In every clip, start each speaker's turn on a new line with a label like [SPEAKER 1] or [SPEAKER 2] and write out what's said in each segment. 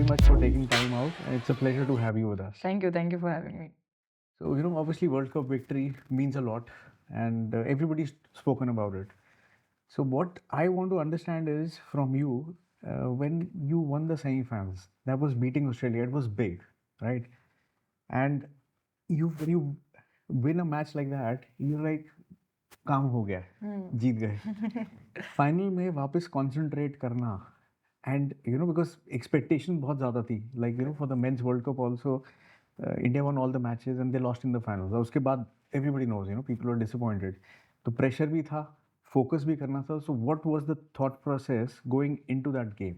[SPEAKER 1] much for taking time out, and it's a pleasure to have you with us.
[SPEAKER 2] Thank you for having me.
[SPEAKER 1] So, obviously, World Cup victory means a lot, and everybody's spoken about it. So, what I want to understand is from you, when you won the semi-finals, that was beating Australia, it was big, right? And when you win a match like that, you're like, काम हो गया जीत गए final में वापस concentrate करना and because expectation बहुत ज़्यादा थी like for the men's world cup also India won all the matches and they lost in the finals और उसके बाद everybody knows people are disappointed तो प्रेशर भी था फोकस भी करना था so what was the thought process going into that game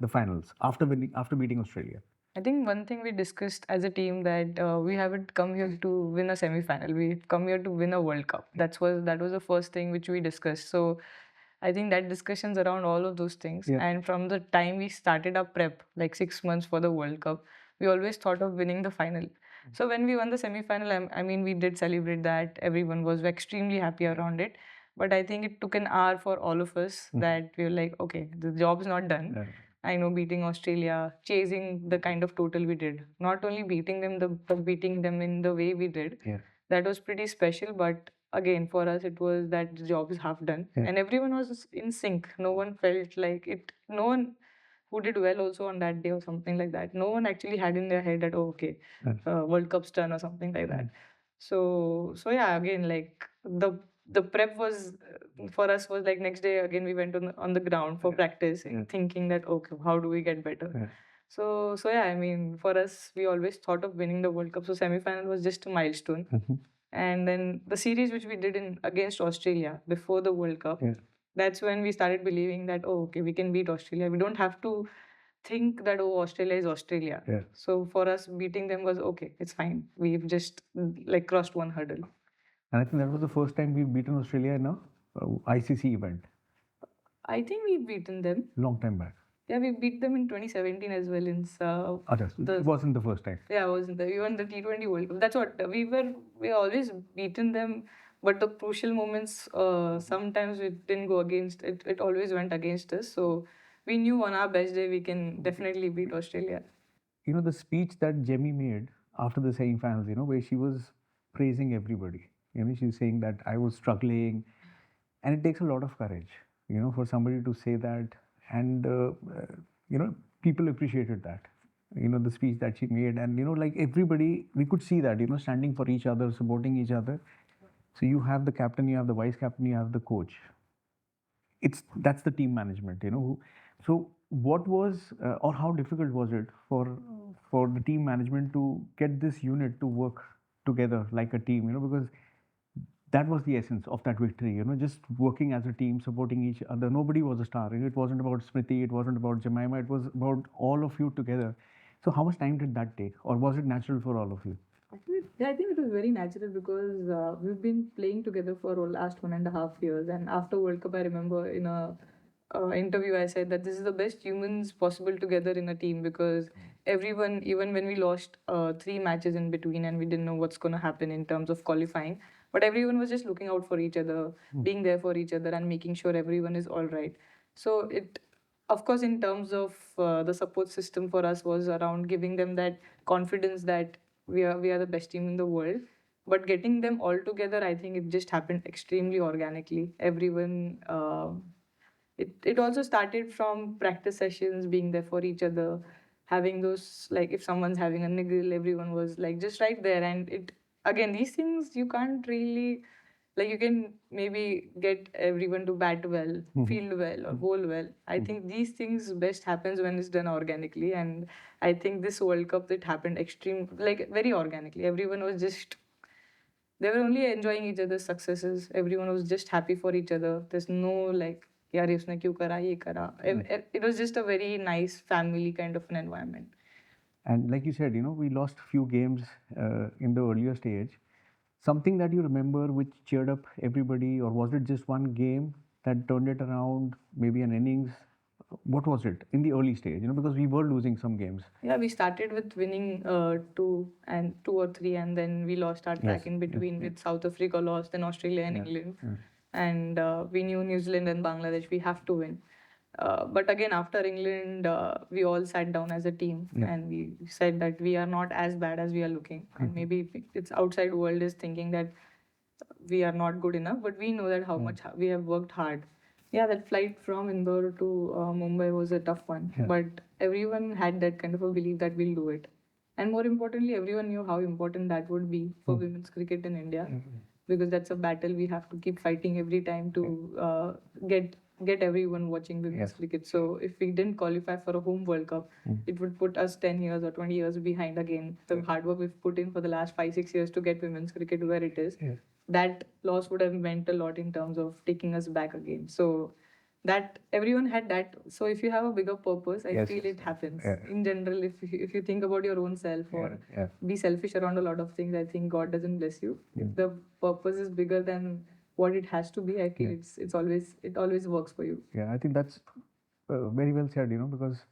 [SPEAKER 1] the finals after beating Australia
[SPEAKER 2] I think one thing we discussed as a team that we haven't come here to win a semi-final. We've come here to win a World Cup. That was the first thing which we discussed. So I think that discussions around all of those things.
[SPEAKER 1] Yeah.
[SPEAKER 2] And from the time we started our prep, like 6 months for the World Cup, we always thought of winning the final. So when we won the semi-final, I mean, we did celebrate that. Everyone was extremely happy around it. But I think it took an hour for all of us that we were like, okay, the job's not done.
[SPEAKER 1] Yeah.
[SPEAKER 2] I know beating Australia, chasing the kind of total we did, not only beating them, but beating them in the way we did.
[SPEAKER 1] Yeah.
[SPEAKER 2] That was pretty special. But again, for us, it was that the job is half done,
[SPEAKER 1] Yeah.
[SPEAKER 2] and everyone was in sync. No one felt like it. No one who did well also on that day or something like that. No one actually had in their head that, oh, okay,
[SPEAKER 1] Yes.
[SPEAKER 2] World Cup's done or something like that. So yeah, again, like the prep was for us was like next day again we went on the ground for practice, thinking that okay, how do we get better?
[SPEAKER 1] Yeah.
[SPEAKER 2] So yeah, I mean, for us, we always thought of winning the World Cup. So semi-final was just a milestone. And then the series which we did in against Australia before the World Cup,
[SPEAKER 1] Yeah.
[SPEAKER 2] that's when we started believing that, oh, okay, we can beat Australia. We don't have to think that, oh, Australia is Australia.
[SPEAKER 1] Yeah.
[SPEAKER 2] So for us, beating them was okay, it's fine. We've just like crossed one hurdle.
[SPEAKER 1] And I think that was the first time we've beaten Australia in a ICC event.
[SPEAKER 2] I think we've beaten them.
[SPEAKER 1] Long time back.
[SPEAKER 2] Yeah, we beat them in 2017 as well in
[SPEAKER 1] It wasn't the first time.
[SPEAKER 2] Yeah, wasn't there? We won the T20 World Cup. That's what we always beaten them, but the crucial moments sometimes we didn't go against it. It always went against us. So we knew on our best day we can definitely beat Australia.
[SPEAKER 1] The speech that Jemmy made after the semi-finals, where she was praising everybody. She's saying that I was struggling, and it takes a lot of courage, for somebody to say that, and people appreciated that. The speech that she made, and like everybody, we could see that, standing for each other, supporting each other. So you have the captain, you have the vice captain, you have the coach. That's the team management, So what was or how difficult was it for the team management to get this unit to work together like a team, because that was the essence of that victory, just working as a team, supporting each other. Nobody was a star. It wasn't about Smriti, it wasn't about Jemima, it was about all of you together. So how much time did that take, or was it natural for all of you?
[SPEAKER 2] Yeah, I think it was very natural because we've been playing together for the last 1.5 years. And after World Cup, I remember in a interview, I said that this is the best humans possible together in a team because everyone, even when we lost 3 matches in between and we didn't know what's going to happen in terms of qualifying, but everyone was just looking out for each other, being there for each other, and making sure everyone is all right. So it, of course, in terms of the support system for us was around giving them that confidence that we are the best team in the world. But getting them all together, I think it just happened extremely organically. Everyone. It also started from practice sessions, being there for each other, having those, like, if someone's having a niggle, everyone was like just right there. And it, again, these things you can't really, like, you can maybe get everyone to bat well, field well, or bowl well. I think these things best happens when it's done organically. And I think this World Cup, it happened extreme, like, very organically. Everyone was just, they were only enjoying each other's successes. Everyone was just happy for each other. There's no like, yaar ye usne kyun kara, ye kara. It was just a very nice family kind of an environment.
[SPEAKER 1] And like you said, we lost few games in the earlier stage. Something that you remember which cheered up everybody, or was it just one game that turned it around, maybe an innings? What was it in the early stage? Because we were losing some games.
[SPEAKER 2] Yeah, we started with winning 2 or 3, and then we lost our track in between with South Africa lost, then Australia and England. And we knew New Zealand and Bangladesh we have to win. But again, after England, we all sat down as a team and we said that we are not as bad as we are looking. And maybe it's outside world is thinking that we are not good enough, but we know that how much we have worked hard. Yeah, that flight from Indore to Mumbai was a tough one, but everyone had that kind of a belief that we'll do it. And more importantly, everyone knew how important that would be for women's cricket in India, because that's a battle we have to keep fighting every time to get everyone watching women's cricket. So if we didn't qualify for a home World Cup, it would put us 10 years or 20 years behind again. The hard work we've put in for the last 5, 6 years to get women's cricket where it is, that loss would have meant a lot in terms of taking us back again. So that everyone had that. So if you have a bigger purpose, I feel it happens. In general, if you think about your own self or be selfish around a lot of things, I think God doesn't bless you. If the purpose is bigger than what it has to be, I feel it always works for you.
[SPEAKER 1] Yeah, I think that's very well said, because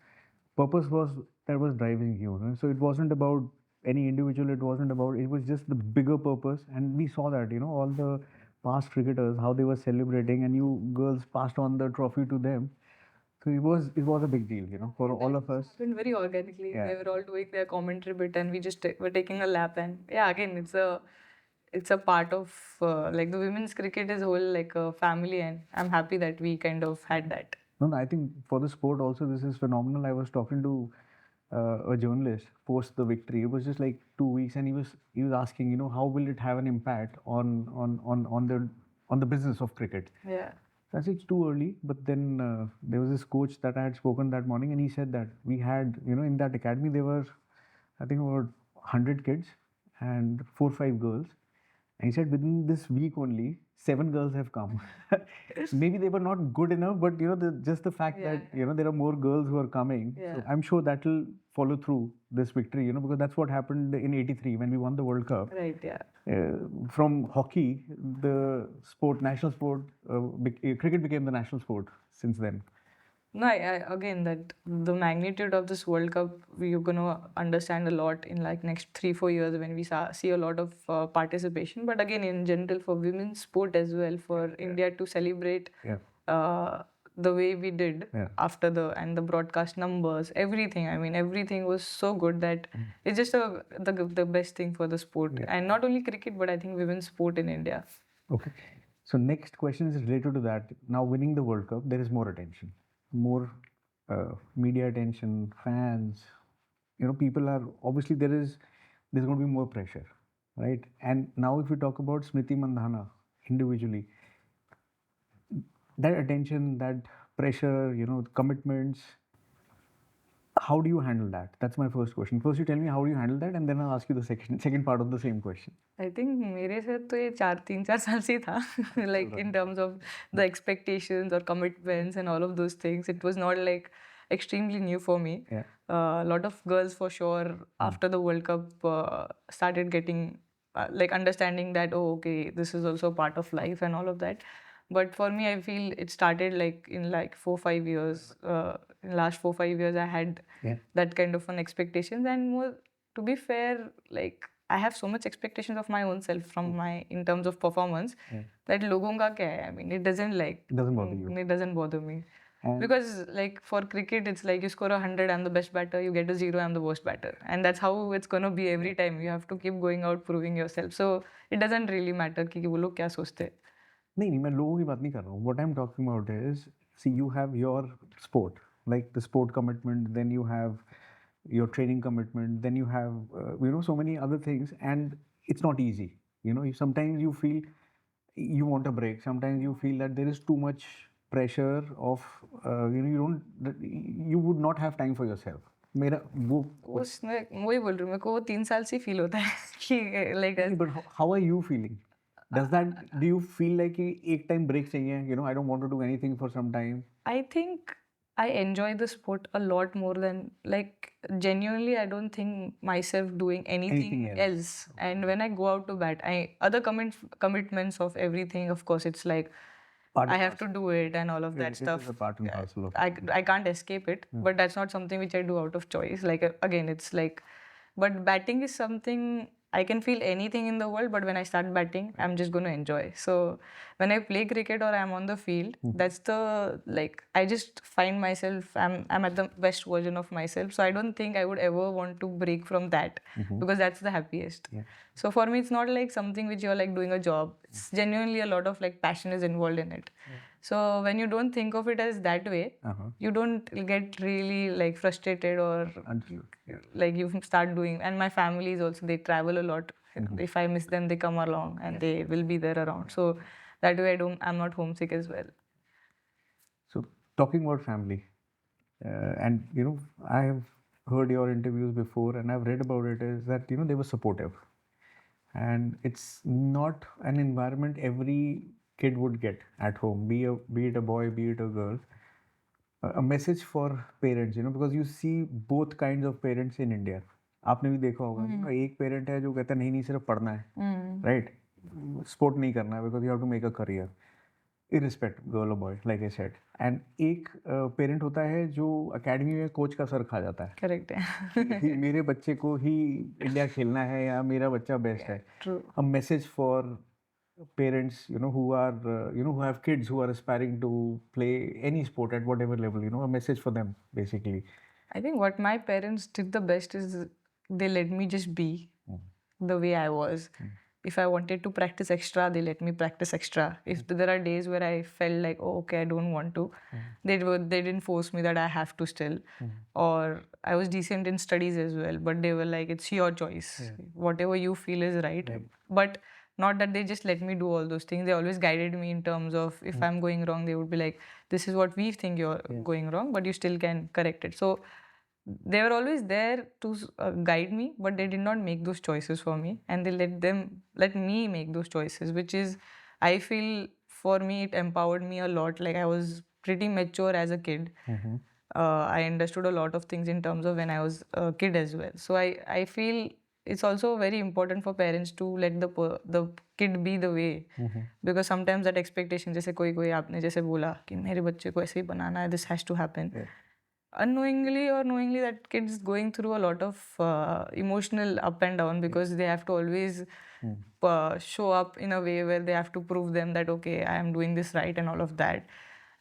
[SPEAKER 1] purpose was that was driving you, so it wasn't about any individual, it was just the bigger purpose. And we saw that, all the past cricketers, how they were celebrating, and you girls passed on the trophy to them. So it was a big deal, for all of us.
[SPEAKER 2] Happened very organically. They were all doing their commentary bit, and we just were taking a lap. And yeah, again, it's a part of like the women's cricket is whole like a family, and I'm happy that we kind of had that.
[SPEAKER 1] No, I think for the sport also, this is phenomenal. I was talking to a journalist post the victory. It was just like 2 weeks, and he was asking, how will it have an impact on the business of cricket?
[SPEAKER 2] Yeah.
[SPEAKER 1] I said it's too early, but then there was this coach that I had spoken that morning, and he said that we had, in that academy there were, I think, about 100 kids and 4 or 5 girls. And he said within this week only, 7 girls have come. Maybe they were not good enough, but just the fact that there are more girls who are coming. So I'm sure that will follow through this victory. Because that's what happened in '83 when we won the World Cup.
[SPEAKER 2] Right. Yeah.
[SPEAKER 1] From hockey, the national sport, cricket became the national sport since then.
[SPEAKER 2] No, again, that the magnitude of this World Cup, we're going to understand a lot in like next 3-4 years when we see a lot of participation. But again, in general, for women's sport as well, for India to celebrate the way we did after the broadcast numbers, everything. I mean, everything was so good that it's just the best thing for the sport. And not only cricket, but I think women's sport in India.
[SPEAKER 1] Okay. So next question is related to that. Now winning the World Cup, there is more attention, more media attention, fans. People are obviously there's going to be more pressure, right? And now if we talk about Smriti Mandhana individually, that attention, that pressure, commitments. How do you handle that? That's my first question. First, you tell me how do you handle that, and then I'll ask you the second part of the same question.
[SPEAKER 2] I think मेरे साथ तो ये 3-4 साल से था like in terms of the expectations or commitments and all of those things. It was not like extremely new for me. A lot of girls for sure after the World Cup started getting like understanding that okay, this is also part of life and all of that. But for me, I feel it started like in like 4-5 years. In last 4-5 years, I had that kind of an expectations. And more, to be fair, like I have so much expectations of my own self from in terms of performance that logon ka kya hai? I mean, it doesn't
[SPEAKER 1] bother you.
[SPEAKER 2] It doesn't bother me. Because like for cricket, it's like you score 100, I'm the best batter. You get a 0, I'm the worst batter. And that's how it's gonna be every time. You have to keep going out proving yourself. So it doesn't really matter कि वो लोग क्या सोचते हैं.
[SPEAKER 1] नहीं मैं लोगों की बात नहीं कर रहा हूँ. What I'm talking about is, see, you have your sport, like the sport commitment, then you have your training commitment, then you have so many other things, and it's not easy. Sometimes you feel you want a break. Sometimes you feel that there is too much pressure of you would not have time for yourself. मेरा वो
[SPEAKER 2] वही बोल रही हूँ, मेरे को 3 साल से फील होता है कि like
[SPEAKER 1] but how are you feeling? Do you feel like कि एक time break चाहिए? I don't want to do anything for some time.
[SPEAKER 2] I think I enjoy the sport a lot more than like genuinely. I don't think myself doing anything else. And when I go out to bat, other commitments of everything. Of course, it's like I have to do it and all of that stuff.
[SPEAKER 1] It is a part and parcel of
[SPEAKER 2] I can't escape it, but that's not something which I do out of choice. Like again, it's like, but batting is something I can feel anything in the world, but when I start batting, I'm just going to enjoy. So when I play cricket or I'm on the field, that's the, like, I just find myself, I'm at the best version of myself. So I don't think I would ever want to break from that because that's the happiest.
[SPEAKER 1] Yeah.
[SPEAKER 2] So for me, it's not like something which you're like doing a job. It's genuinely a lot of like passion is involved in it. So when you don't think of it as that way, you don't get really like frustrated or like you start doing. And my family is also, they travel a lot. If I miss them, they come along and they will be there around. So that way I'm not homesick as well.
[SPEAKER 1] So talking about family, and I have heard your interviews before and I've read about it, is that they were supportive, and it's not an environment every kid would get at home, be it a boy, be it a girl. A message for parents, because you see both kinds of parents in India. आपने भी देखा होगा, एक parent है जो कहता है नहीं नहीं सिर्फ पढ़ना है, राइट, स्पोर्ट नहीं करना है because you have to make a career irrespective girl और boy, like I said. And एक पेरेंट होता है जो एकेडमी में कोच का सर खा जाता है.
[SPEAKER 2] करेक्ट है.
[SPEAKER 1] मेरे बच्चे को ही इंडिया खेलना है या मेरा बच्चा बेस्ट है. A message for parents who are who have kids who are aspiring to play any sport at whatever level, a message for them basically.
[SPEAKER 2] I think what my parents did the best is they let me just be the way I was. If I wanted to practice extra, they let me practice extra. If there are days where I felt like, oh, okay, I don't want to, they didn't force me that I have to still. Or I was decent in studies as well, but they were like, it's your choice. Whatever you feel is right. But not that they just let me do all those things. They always guided me in terms of if I'm going wrong, they would be like, this is what we think you're going wrong, but you still can correct it. So they were always there to guide me, but they did not make those choices for me, and they let me make those choices, which is, I feel, for me it empowered me a lot. Like I was pretty mature as a kid. I understood a lot of things in terms of when I was a kid as well. So I feel it's also very important for parents to let the kid be the way, because sometimes that expectation, जैसे कोई आपने जैसे बोला कि मेरे बच्चे को ऐसे ही बनाना है, this has to happen. Unknowingly or knowingly, that kid's going through a lot of emotional up and down, because they have to always show up in a way where they have to prove them that, okay, I am doing this right and all of that.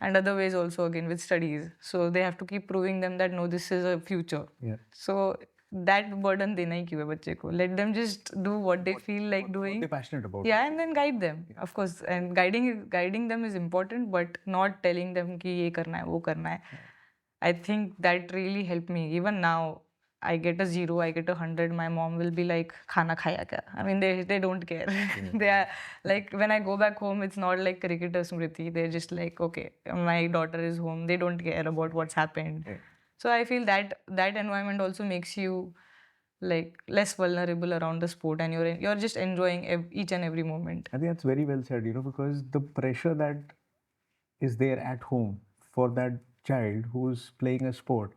[SPEAKER 2] And other ways also, again, with studies. So they have to keep proving them that, no, this is a future. So that burden dena hi kyun hai bachche ko. Let them just do what they feel like doing.
[SPEAKER 1] What they're passionate about.
[SPEAKER 2] Yeah, and then guide them, of course. And guiding them is important, but not telling them कि ये करना है, वो करना है. I think that really helped me. Even now, I get a 0, I get a 100. My mom will be like, "Khana khaya kya?" I mean, they don't care. They are like, when I go back home, it's not like cricketer Smriti. They're just like, okay, my daughter is home. They don't care about what's happened. So I feel that environment also makes you like less vulnerable around the sport, and you're just enjoying each and every moment.
[SPEAKER 1] I think that's very well said, because the pressure that is there at home for that child who's playing a sport,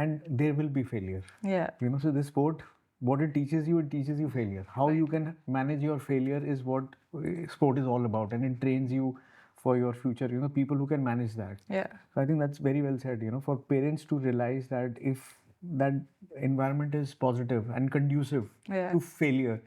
[SPEAKER 1] and there will be failure.
[SPEAKER 2] Yeah.
[SPEAKER 1] So this sport, what it teaches you failure. How you can manage your failure is what sport is all about, and it trains you for your future. People who can manage that.
[SPEAKER 2] Yeah.
[SPEAKER 1] So I think that's very well said. For parents to realize that if that environment is positive and conducive to failure,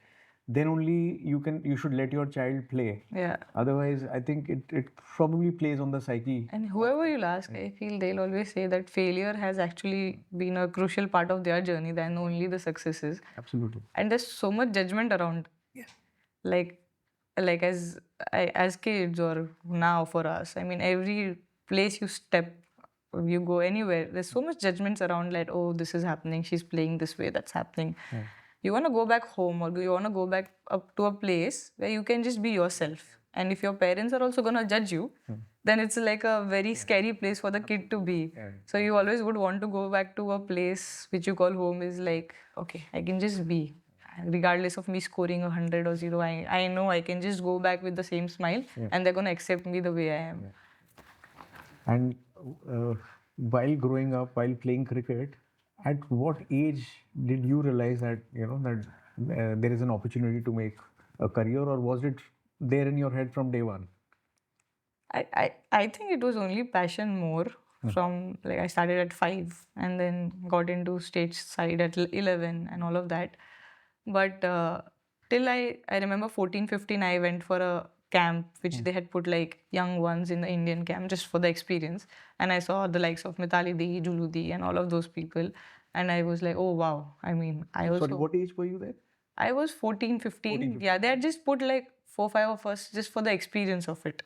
[SPEAKER 1] then only you should let your child play.
[SPEAKER 2] Yeah.
[SPEAKER 1] Otherwise, I think it probably plays on the psyche.
[SPEAKER 2] And whoever you'll ask, I feel they'll always say that failure has actually been a crucial part of their journey than only the successes.
[SPEAKER 1] Absolutely.
[SPEAKER 2] And there's so much judgment around.
[SPEAKER 1] Yes.
[SPEAKER 2] Like as kids or now for us, I mean, every place you step, you go anywhere, there's so much judgments around, like, oh, this is happening, she's playing this way, that's happening. You want to go back home, or you want to go back up to a place where you can just be yourself. And if your parents are also going to judge you, then it's like a very scary place for the kid to be. So you always would want to go back to a place which you call home, is like, okay, I can just be. Regardless of me scoring 100 or 0, I know I can just go back with the same smile, and they're going to accept me the way I am.
[SPEAKER 1] And while growing up, while playing cricket, at what age did you realize that there is an opportunity to make a career, or was it there in your head from day one?
[SPEAKER 2] I think it was only passion more. From like I started at 5 and then got into stage side at 11 and all of that. But till I remember 14, 15, I went for a camp which they had put like young ones in the Indian camp just for the experience. And I saw the likes of Mithali Di, Juludi, and all of those people. And I was like, oh wow. I mean, I also.
[SPEAKER 1] Sorry, what age were you there?
[SPEAKER 2] I was 14, 15.
[SPEAKER 1] 14, 15.
[SPEAKER 2] Yeah, they had just put like 4, 5 of us just for the experience of it.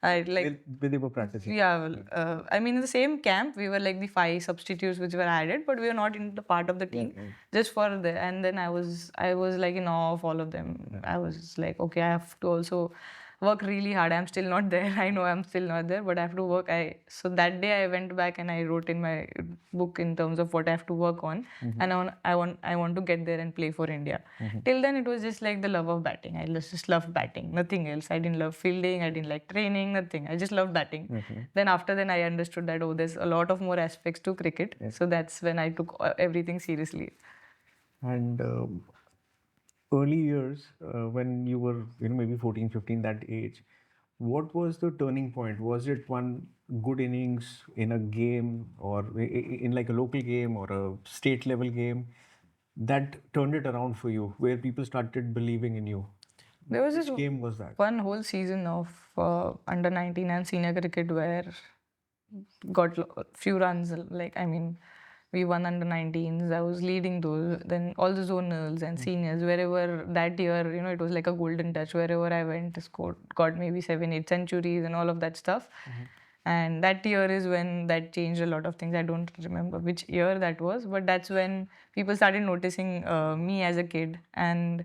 [SPEAKER 2] I like.
[SPEAKER 1] Where they were practicing.
[SPEAKER 2] Yeah, well, I mean, in the same camp, we were like the 5 substitutes which were added, but we were not in the part of the team.
[SPEAKER 1] Yeah, yeah.
[SPEAKER 2] Just for the, and then I was like in awe of all of them. I was like, okay, I have to also work really hard. I'm still not there. I know I'm still not there, but I have to work. So that day I went back and I wrote in my book in terms of what I have to work on, and I want to get there and play for India. Till then, it was just like the love of batting. I just loved batting, nothing else. I didn't love fielding. I didn't like training, nothing. I just loved batting. Then after then, I understood that there's a lot of more aspects to cricket. So that's when I took everything seriously.
[SPEAKER 1] And early years, when you were, maybe 14, 15, that age, what was the turning point? Was it one good innings in a game, or in like a local game or a state level game, that turned it around for you, where people started believing in you?
[SPEAKER 2] There was
[SPEAKER 1] Which
[SPEAKER 2] this
[SPEAKER 1] game was that?
[SPEAKER 2] one whole season of under 19 and senior cricket where got few runs. Like, I mean, we won under 19s. I was leading those. Then all the zonals and seniors, wherever that year, it was like a golden touch. Wherever I went, scored, got maybe 7, 8 centuries and all of that stuff. And that year is when that changed a lot of things. I don't remember which year that was, but that's when people started noticing me as a kid. And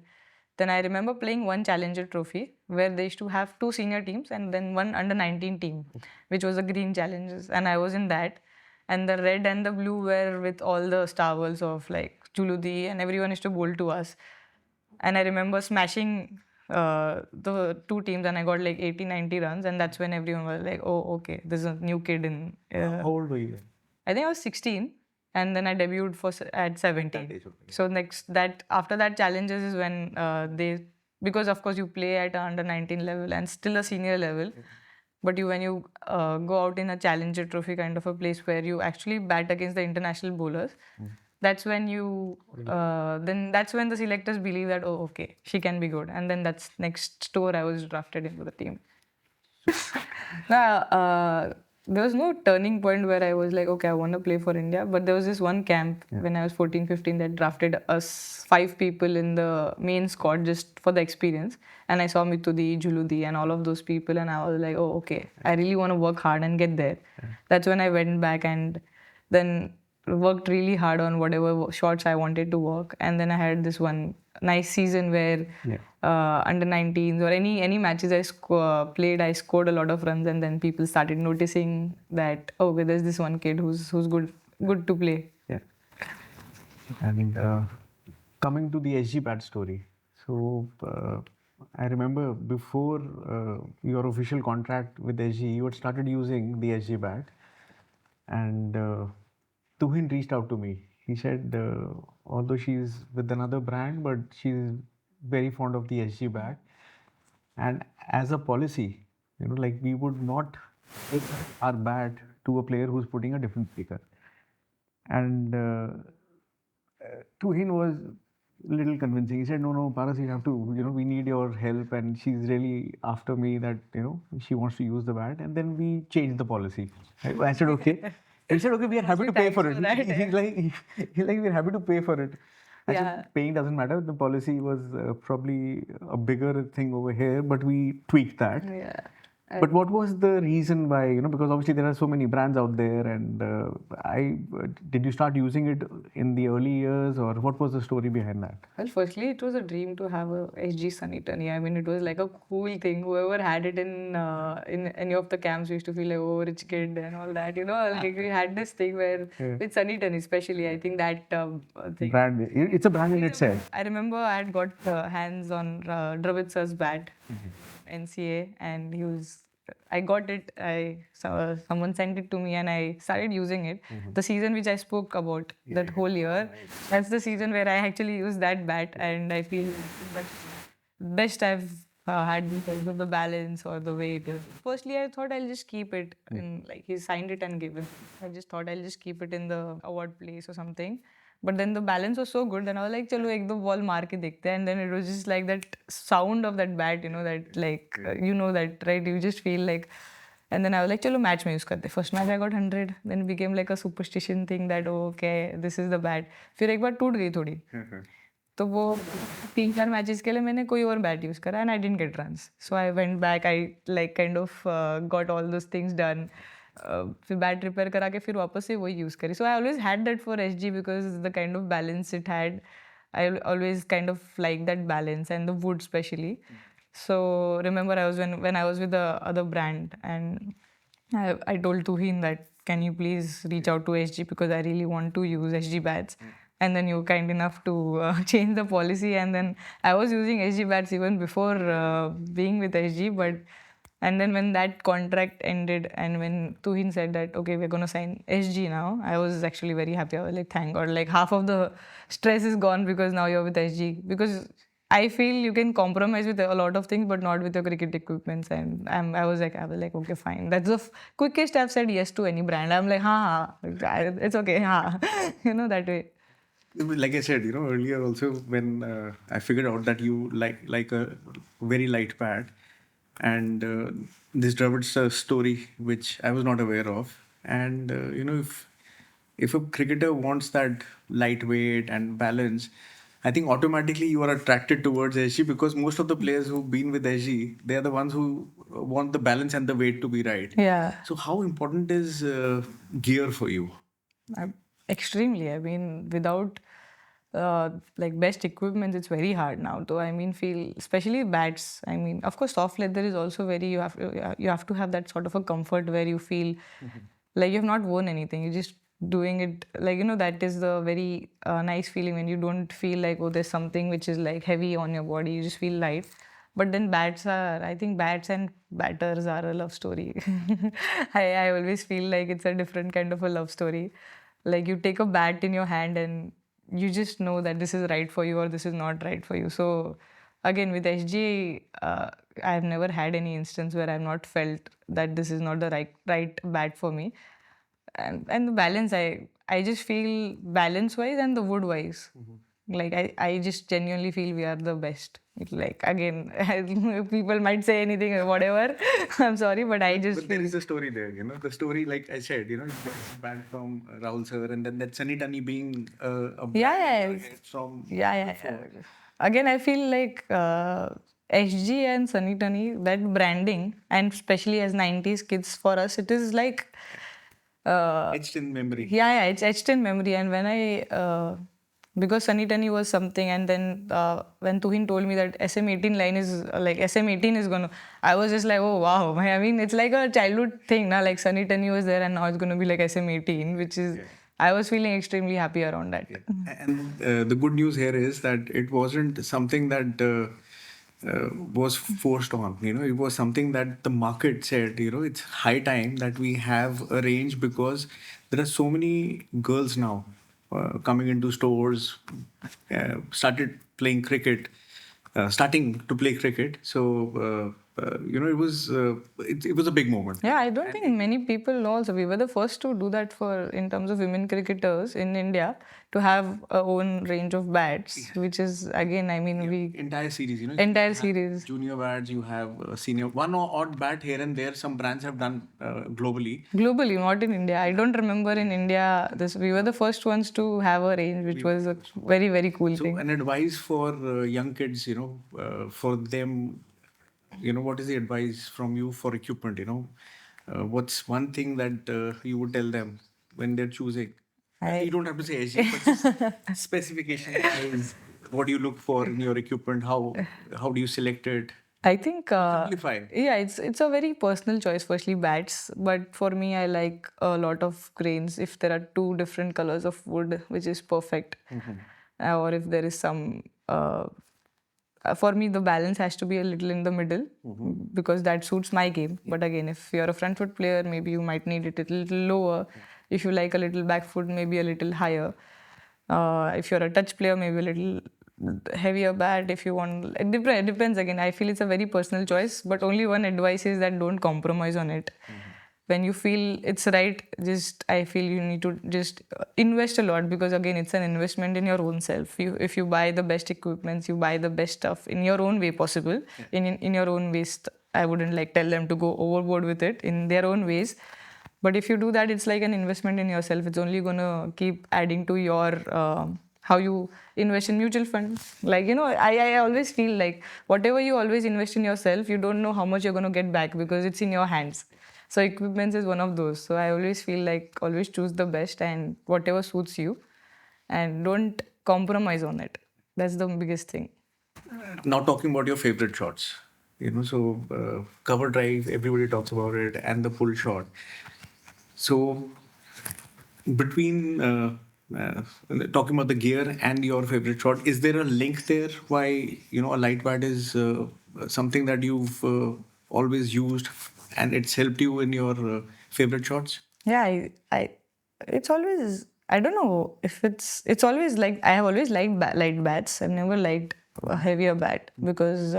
[SPEAKER 2] then I remember playing one Challenger trophy where they used to have 2 senior teams and then one under 19 team, which was a green challenges. And I was in that. And the red and the blue were with all the stars of like Juludi, and everyone used to bowl to us. And I remember smashing the 2 teams and I got like 80, 90 runs. And that's when everyone was like, oh, okay, there's a new kid in.
[SPEAKER 1] How old were you then?
[SPEAKER 2] I think I was 16, and then I debuted at 17.
[SPEAKER 1] That age, okay.
[SPEAKER 2] So after that challenges is when because of course you play at a under 19 level and still a senior level, but when you go out in a challenger trophy kind of a place where you actually bat against the international bowlers, that's when that's when the selectors believe that, oh, okay, she can be good, and then that's next tour I was drafted into the team. There was no turning point where I was like, okay, I want to play for India. But there was this one camp when I was 14, 15 that drafted us 5 people in the main squad just for the experience. And I saw Mitudi, Juludi, and all of those people. And I was like, oh, okay, I really want to work hard and get there. That's when I went back and then worked really hard on whatever shots I wanted to work. And then I had this one nice season where under 19s or any matches I played, I scored a lot of runs, and then people started noticing that, oh, okay, there's this one kid who's good to play.
[SPEAKER 1] Yeah. And coming to the SG bat story, so I remember before your official contract with SG, you had started using the SG bat, and Tuhin reached out to me. He said, although she's with another brand, but she's very fond of the SG bat, and as a policy, like we would not take our bat to a player who's putting a different sticker. And Tuhin was a little convincing. He said, no, Paras, you have to, we need your help. And she's really after me that, she wants to use the bat. And then we changed the policy. I said, okay. He said, okay, we are happy to pay for it. He's like, we're happy to pay for it. I said, paying doesn't matter. The policy was probably a bigger thing over here, but we tweaked that.
[SPEAKER 2] Yeah.
[SPEAKER 1] But what was the reason why, because obviously there are so many brands out there, and did you start using it in the early years, or what was the story behind that?
[SPEAKER 2] Well, firstly, it was a dream to have a SG Sanitani. I mean, it was like a cool thing. Whoever had it in any of the camps used to feel like, oh, rich kid and all that. Like we had this thing where with Sanitani especially, I think that thing.
[SPEAKER 1] Brand, it's a brand in itself.
[SPEAKER 2] I remember I had got hands on Dravid sir's bat, NCA, and I got it. Someone sent it to me, and I started using it. The season which I spoke about that whole year, that's the season where I actually used that bat, and I feel that's best I've had because of the balance or the way it is. Firstly, I thought I'll just keep it in, like he signed it and gave it. I just thought I'll just keep it in the award place or something. But then the balance was so good, and I was like, "Chalo, ek do ball maar ke dekhte hain." And then it was just like that sound of that bat, that like you know that, right? You just feel like. And then I was like, "Chalo, match mein use karte." First match I got 100. Then it became like a superstition thing that okay, this is the bat. फिर एक बार टूट गई थोड़ी. तो वो 3-4 matches के लिए मैंने कोई और बैट यूज़ करा and I didn't get runs. So I went back, I like kind of got all those things done. फिर बैट रिपेयर करा के फिर वापस से वही यूज़ करी. So I always had that for SG because the kind of balance it had. I always kind of like that balance and the wood especially. So remember I was when I was with the other brand, and I told Tuhin that can you please reach out to SG because I really want to use SG bats. And then you were kind enough to change the policy, and then I was using SG bats even before being with SG. But and then when that contract ended and when Tuhin said that, okay, we're going to sign SG now, I was actually very happy. I was like, thank God. Like half of the stress is gone because now you're with SG. Because I feel you can compromise with a lot of things, but not with your cricket equipments. And I was like, okay, fine. That's the quickest I've said yes to any brand. I'm like, it's okay, that way.
[SPEAKER 1] Like I said, earlier also when I figured out that you like a very light pad, and this Dravid's story which I was not aware of, and if a cricketer wants that lightweight and balance, I think automatically you are attracted towards SG because most of the players who've been with SG, they are the ones who want the balance and the weight to be right.
[SPEAKER 2] Yeah.
[SPEAKER 1] So how important is gear for you?
[SPEAKER 2] Extremely. I mean, without like best equipment, it's very hard now. So I mean, feel especially bats. I mean, of course, soft leather is also very. You have to have that sort of a comfort where you feel like you have not worn anything. You're just doing it like that is the very nice feeling when you don't feel like there's something which is like heavy on your body. You just feel light. But then I think bats and batters are a love story. I always feel like it's a different kind of a love story. Like you take a bat in your hand and you just know that this is right for you or this is not right for you. So again, with SG, I've never had any instance where I've not felt that this is not the right bat for me. And the balance, I just feel balance wise and the wood wise. Like I just genuinely feel we are the best. Like again, people might say anything or whatever. I'm sorry, but I just
[SPEAKER 1] But there is a story there, the story, like I said, it's back from Rahul sir, and then that Sunny Tani being a
[SPEAKER 2] yeah.
[SPEAKER 1] from
[SPEAKER 2] Yeah. Again, I feel like SG and Sunny Tani, that branding, and especially as 90s kids, for us, it is like
[SPEAKER 1] etched in memory.
[SPEAKER 2] Yeah, it's etched in memory. And when because Sunny Tani was something, and then when Tuhin told me that SM18 line is like SM18 is gonna, I was just like, oh wow. I mean, it's like a childhood thing, na? Like Sunny Tani was there, and now it's gonna be like SM18, which is. Yeah. I was feeling extremely happy around that.
[SPEAKER 1] Yeah. And the good news here is that it wasn't something that was forced on. It was something that the market said, it's high time that we have a range because there are so many girls now coming into stores, starting to play cricket. So, it was a big moment.
[SPEAKER 2] Yeah, I don't think many people know also. We were the first to do that in terms of women cricketers in India, to have our own range of bats, which is again, I mean,
[SPEAKER 1] entire series,
[SPEAKER 2] entire series.
[SPEAKER 1] Junior bats, you have senior, one odd bat here and there. Some brands have done globally.
[SPEAKER 2] Globally, not in India. I don't remember in India we were the first ones to have a range, which was a very, very cool thing.
[SPEAKER 1] So, an advice for young kids, for them. What is the advice from you for equipment? What's one thing that you would tell them when they're choosing? You don't have to say SG, but just specification is what do you look for in your equipment? How do you select it?
[SPEAKER 2] I think
[SPEAKER 1] Simplify.
[SPEAKER 2] Yeah, it's a very personal choice. Firstly, bats, but for me, I like a lot of grains. If there are two different colors of wood, which is perfect, or if there is some. For me, the balance has to be a little in the middle because that suits my game. But again, if you're a front foot player, maybe you might need it a little lower. If you like a little back foot, maybe a little higher. If you're a touch player, maybe a little heavier bat. If you want, it depends again. I feel it's a very personal choice, but only one advice is that don't compromise on it. when you feel it's right, just I feel you need to just invest a lot, because again it's an investment in your own self. If you buy the best equipments, you buy the best stuff in your own way possible, in your own ways. I wouldn't like tell them to go overboard with it in their own ways. But if you do that, it's like an investment in yourself. It's only gonna keep adding to your how you invest in mutual funds. Like, I always feel like whatever you always invest in yourself, you don't know how much you're gonna get back because it's in your hands. So equipments is one of those. So I always feel like always choose the best and whatever suits you, and don't compromise on it. That's the biggest thing.
[SPEAKER 1] Now talking about your favorite shots, cover drive, everybody talks about it, and the pull shot. So between talking about the gear and your favorite shot, is there a link there? Why a light bat is something that you've always used, and it's helped you in your favorite shots?
[SPEAKER 2] Yeah, it's always, I don't know if it's always like, I have always liked light bats. I've never liked a heavier bat because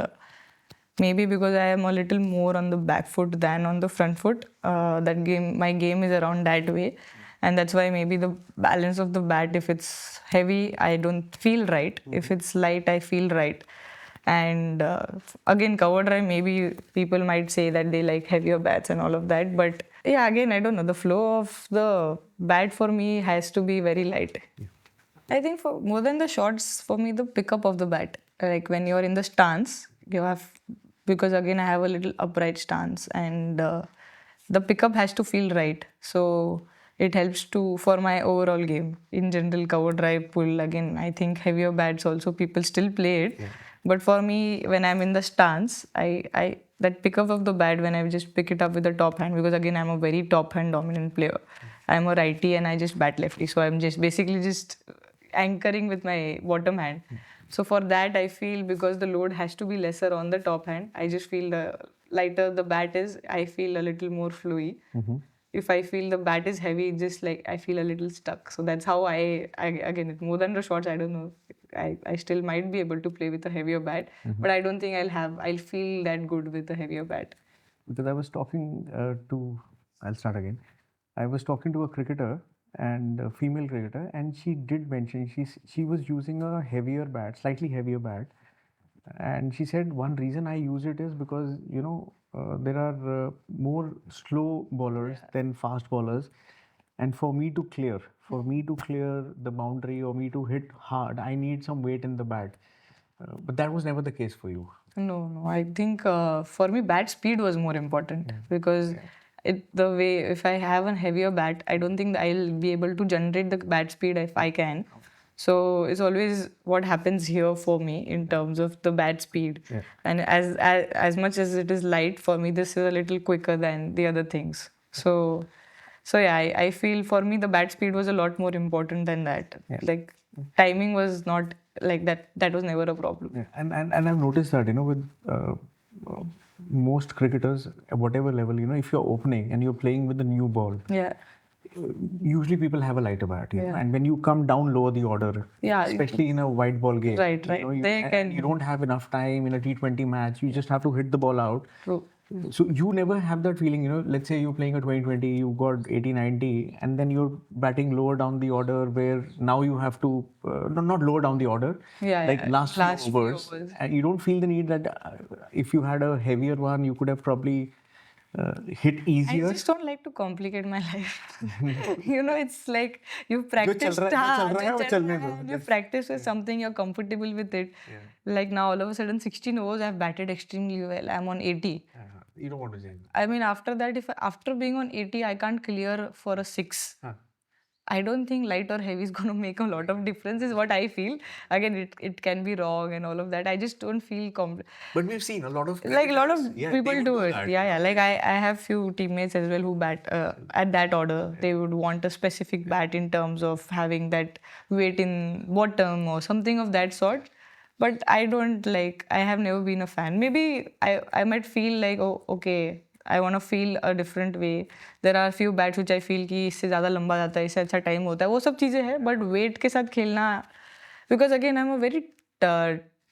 [SPEAKER 2] maybe because I am a little more on the back foot than on the front foot. My game is around that way, and that's why maybe the balance of the bat. If it's heavy, I don't feel right. If it's light, I feel right. And again, cover drive, maybe people might say that they like heavier bats and all of that, but yeah, again, I don't know. The flow of the bat for me has to be very light. I think for more than the shots, for me, the pickup of the bat. Like when you're in the stance, you have, because again, I have a little upright stance, and the pickup has to feel right. So it helps to, for my overall game. In general, cover drive, pull, again, I think heavier bats also people still play it. Yeah. But for me, when I'm in the stance, I that pickup of the bat when I just pick it up with the top hand, because again, I'm a very top hand dominant player. I'm a righty and I just bat lefty. So I'm just basically just anchoring with my bottom hand. So for that, I feel because the load has to be lesser on the top hand, I just feel the lighter the bat is, I feel a little more flowy. If I feel the bat is heavy, just like I feel a little stuck. So that's how I again, more than the shots, I don't know. I still might be able to play with a heavier bat, but I don't think I'll feel that good with a heavier bat. Because I was talking I'll start again. I was talking to a cricketer and a female cricketer, and she did mention she was using a heavier bat, slightly heavier bat, and she said one reason I use it is because there are more slow bowlers than fast bowlers, and for me to clear the boundary or me to hit hard, I need some weight in the bat. But that was never the case for you. No. I think for me, bat speed was more important because the way, if I have a heavier bat, I don't think I'll be able to generate the bat speed if I can. So it's always what happens here for me in terms of the bat speed. Yeah. And as much as it is light for me, this is a little quicker than the other things. So yeah, I feel for me the bat speed was a lot more important than that. Yeah. Like timing was not like that. That was never a problem. Yeah. And I've noticed that with most cricketers at whatever level, if you're opening and you're playing with a new ball. Yeah. Usually people have a lighter bat, yeah. And when you come down lower the order, yeah, especially in a white ball game, right, you don't have enough time in a T20 match. You just have to hit the ball out. True. So you never have that feeling, let's say you're playing a 2020, you got 80, 90, and then you're batting lower down the order where now you have to, not lower down the order, last few overs. And you don't feel the need that if you had a heavier one, you could have probably hit easier. I just don't like to complicate my life. It's like you practice you practice with something, you're comfortable with it. Yeah. Like now all of a sudden 16 overs I've batted extremely well. I'm on 80. You don't want to change. I mean, after that, after being on 80, I can't clear for a 6. I don't think light or heavy is going to make a lot of difference, is what I feel. Again, it can be wrong and all of that. I just don't feel
[SPEAKER 1] But we've seen a lot of
[SPEAKER 2] people do it. Yeah. Like I have few teammates as well who bat at that order. They would want a specific bat in terms of having that weight in bottom or something of that sort. But I don't like, I have never been a fan. Maybe I might feel like, oh, okay, I want to feel a different way. There are few bats which I feel कि इससे ज़्यादा लंबा जाता है, इससे अच्छा time होता है. वो सब चीज़ें हैं, but weight के साथ खेलना, because again I'm a very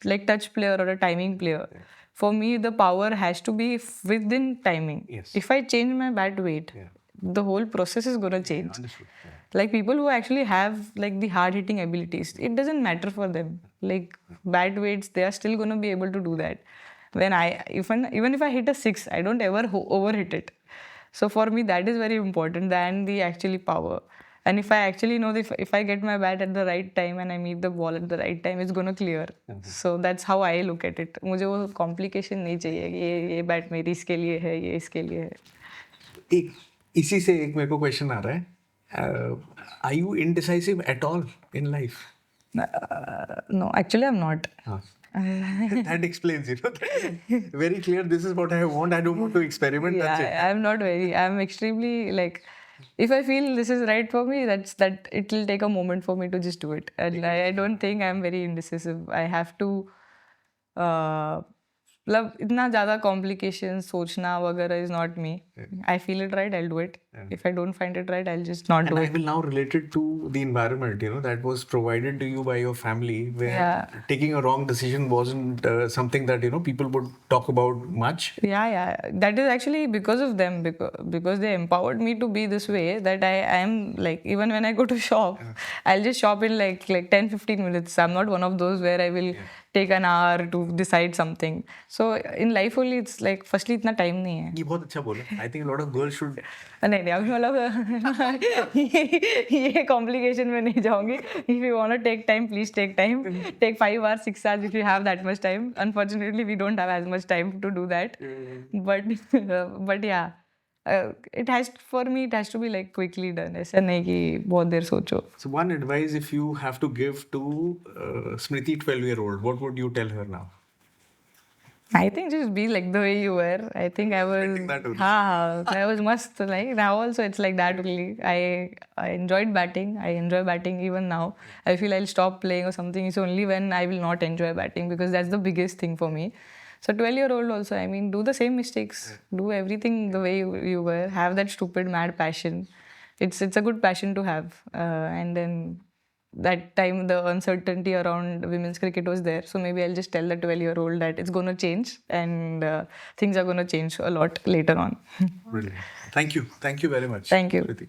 [SPEAKER 2] like touch player or a timing player. for me the power has to be within timing.
[SPEAKER 1] Yes.
[SPEAKER 2] If I change my bat weight, the whole process is gonna change.
[SPEAKER 1] Understood.
[SPEAKER 2] Like people who actually have like the hard hitting abilities, it doesn't matter for them. Like bat weights, they are still gonna be able to do that. When even if I hit a 6, I don't ever overhit it. So for me, that is very important than the actually power. And if I actually know that if I get my bat at the right time and I meet the ball at the right time, it's gonna clear. So that's how I look at it. मुझे वो complication नहीं चाहिए कि ये bat मेरी इसके लिए है, ये इसके लिए है.
[SPEAKER 1] एक इसी से एक मेरे को क्वेश्चन आ रहा है. Are you indecisive at all in life?
[SPEAKER 2] No, actually I'm not.
[SPEAKER 1] That explains, very clear. This is what I want. I don't want to experiment. That's it.
[SPEAKER 2] I'm not very. I'm extremely like, if I feel this is right for me, that it will take a moment for me to just do it. And I don't think I'm very indecisive. I have to, मतलब इतना ज़्यादा complications सोचना वगैरह is not me. I feel it right, I'll do it. If I don't find it right, I'll just not do
[SPEAKER 1] And I
[SPEAKER 2] it.
[SPEAKER 1] will now relate it to the environment, that was provided to you by your family, where taking a wrong decision wasn't something that, people would talk about much.
[SPEAKER 2] Yeah. That is actually because of them, because they empowered me to be this way, that I am like, even when I go to shop, I'll just shop in like 10-15 minutes. I'm not one of those where I will take an hour to decide something. So in life only, it's like, firstly, इतना time नहीं है.
[SPEAKER 1] ये बहुत अच्छा बोला. I think a lot of girls should.
[SPEAKER 2] नहीं अभी मतलब ये complication में नहीं जाऊंगी. If you want to take time, please take time. Take 5 hours, 6 hours if you have that much time. Unfortunately, we don't have as much time to do that. But yeah. It has to be like quickly done. ऐसा नहीं कि बहुत देर सोचो.
[SPEAKER 1] So one advice if you have to give to Smriti 12-year-old, what would you tell her now?
[SPEAKER 2] I think just be like the way you were. I think I was. I was must. Like now also, it's like that only. I enjoyed batting. I enjoy batting even now. I feel I'll stop playing or something. It's only when I will not enjoy batting, because that's the biggest thing for me. So 12-year-old also, I mean, do the same mistakes. Do everything the way you were. Have that stupid mad passion. It's a good passion to have. And then that time the uncertainty around women's cricket was there. So maybe I'll just tell the 12-year-old that it's going to change, and things are going to change a lot later on.
[SPEAKER 1] Brilliant. Thank you. Thank you very much.
[SPEAKER 2] Thank you.
[SPEAKER 1] Smriti.